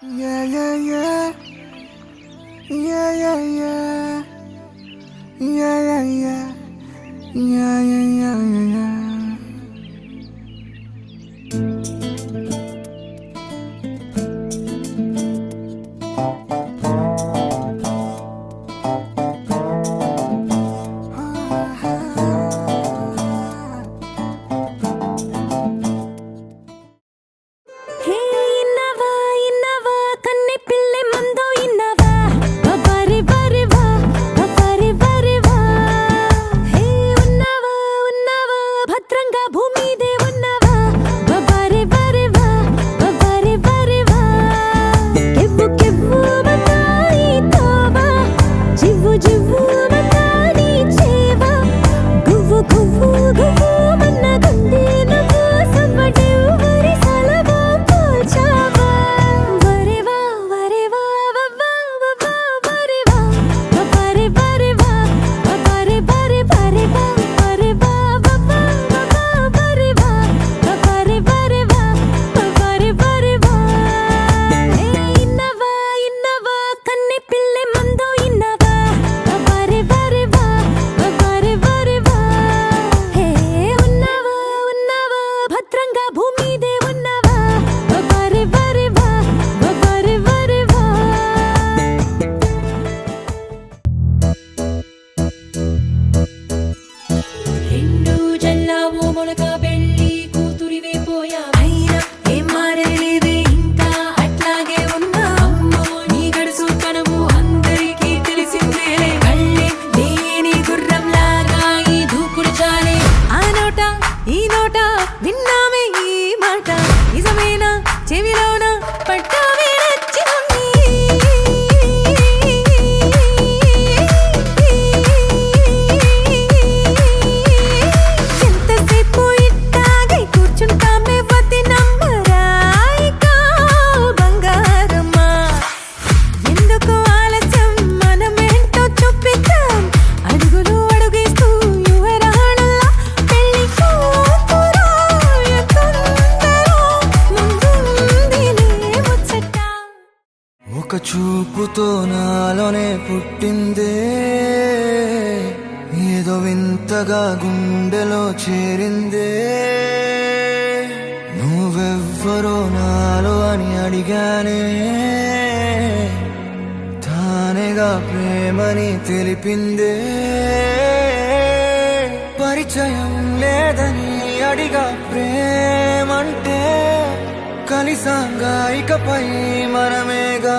Yeah, yeah, yeah. Yeah, yeah, yeah. Yeah, yeah, yeah. Yeah, yeah, yeah, yeah, yeah. హే ఇన్నవా ఇన్నవా కన్నె పిల్లె మందో ఇన్నవా బబరి బరి వా బబరి బరి వా హే ఉన్నవా ఉన్నవా భద్రంగా భూమి దే ఉన్నవా బబరి బరి వా బబరి బరి వా కెవ్వు కెవ్వు మతాయి తోవా జివ్వు జివ్వు మతాని చేవా గువ్వు గువ్వు గువ్వు మన్న గుండె నవ్వు సవ్వడెవ్వరి సలవా పోల్చావా వరివా వరివా వవ్వా వవ్వా వరివా వబరి బరివా వబరి బరి బరివా వరివా వవ్వా వవ్వా వరివా వబరి బరివా వబరి బరివా హే ఇన్నవా ఇన్నవా కన్నె పిల్లె మందో ఇన్నవా వబరి బరివా వబరి బరివా హే ఉన్నవా ఉన్నవా భద్రంగా భూమి దే ఉన్నవా వబరి బరివా వబరి బరివా రెండు జల్లావు మొలక పెళ్ళి కూతురివే పోయా అయినా ఏం మారలేదే ఇంకా అట్లాగే ఉన్నా అమ్మో నీ గడుసు కనము అందరికీ తెలిసిందేలే కళ్ళే లేని గుర్రం లాగా ఈ దూకుడు చాలే ఆ నోట ఈ నోట విన్నామే ఈ మాట నిజమేనా చెవిలోన పట్టావే నచ్చినమ్మి ఎంతసేపు ఇట్టాగే కూర్చుంటామే వదినమ్మరా ఇక బంగారమ్మా ఎందుకు ఆలస్యం మనమేంటో చూపిద్దాం అడుగులు అడుగేస్తూ యువరాణల్లా పెళ్లి కూతురు ఎత్తుందరో ముందుందిలే ముచ్చట ఒక చూపుతో నాలోనే పుట్టిందే ఏదో వింతగా గుండెలో చేరిందే నువ్వెవ్వరో నాలో అని అడిగానే తానేగా ప్రేమని తెలిపిందే పరిచయం లేదని అడిగా ప్రేమంటే కలిసాంగా ఇకపై మనమేగా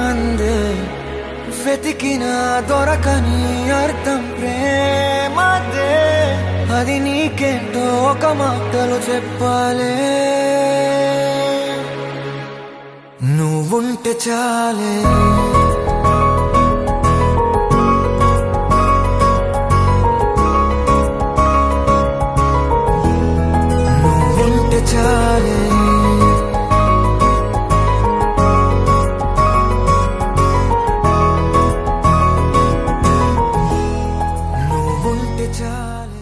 అందే వెతికిన దొరకని అర్థం ప్రేమదే అది నీకేంటో ఒక మాటలు చెప్పాలే నువ్వుంటే చాలే నువ్వుంటే చాలే నువ్వుంటే చాలే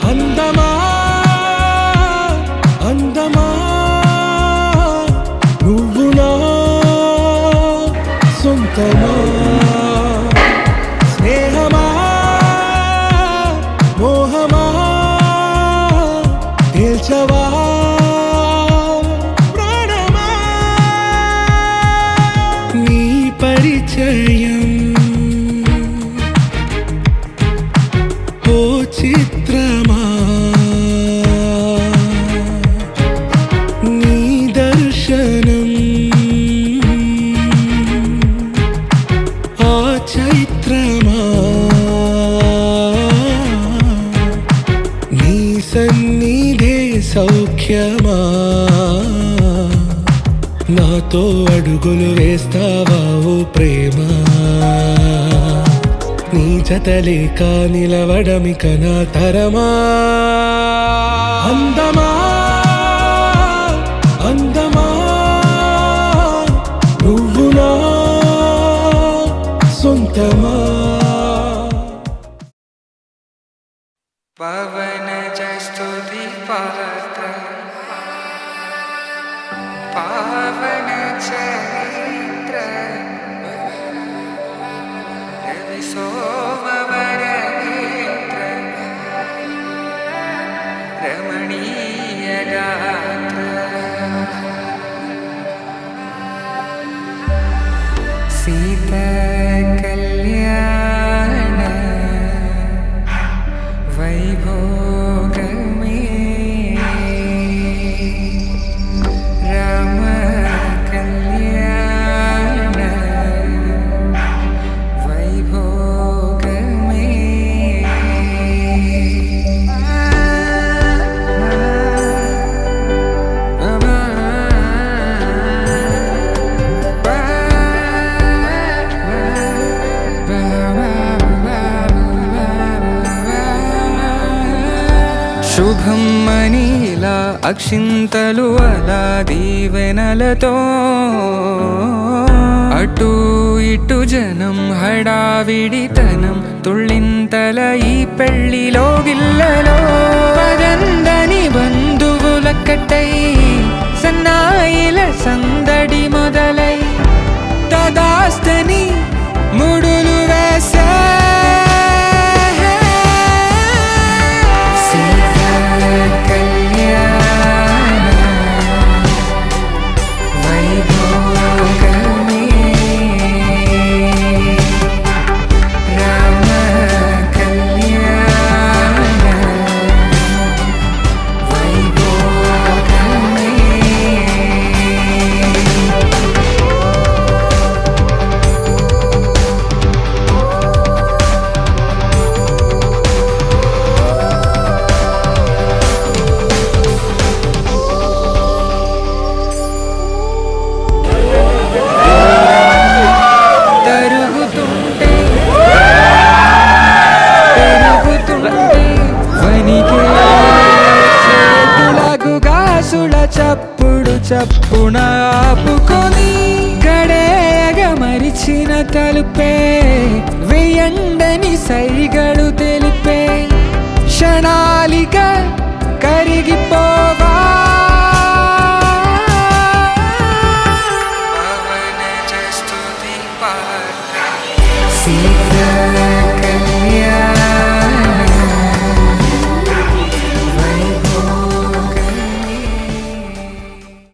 అందమా అందమా నువ్వు నా సొంతమా స్నేహమా మోహమా తేల్చవా ప్రాణమా నీ పరిచయం ఓ చిత్రమా నీ దర్శనం ఆ చైత్రమా నీ సన్నిధే సౌఖ్యమా నాతో అడుగులు వేస్తావా ఓ ప్రేమ నీ జతలేక నిలవడమిక నా తరమా అందమా అందమా నువ్వు నా సొంతమా పవనజ స్తుతి పాత్ర పావన చరిత్ర రవి సోమవర నేత్ర రమణీయ గాత్ర సీత కళ్యాణ వైభోగమే రామ కళ్యాణ వైభోగమే శుభం మనీలా అక్షింతలు అలా దీవెనలతో అటు ఇటు జనం హడావిడితనం తుళ్ళింతల ఈ పెళ్లిలో గిల్లలో పదందని బంధువులక్కటై సన్నాయిల సందడి మొదలై తదాస్తని ముడులు వేసే చప్పుడు చప్పున ఆపుకొని గడేగ మరిచిన తలుపే వేయండని సైగడు తెలిపే క్షణాలిక కరిగిపోవా సీత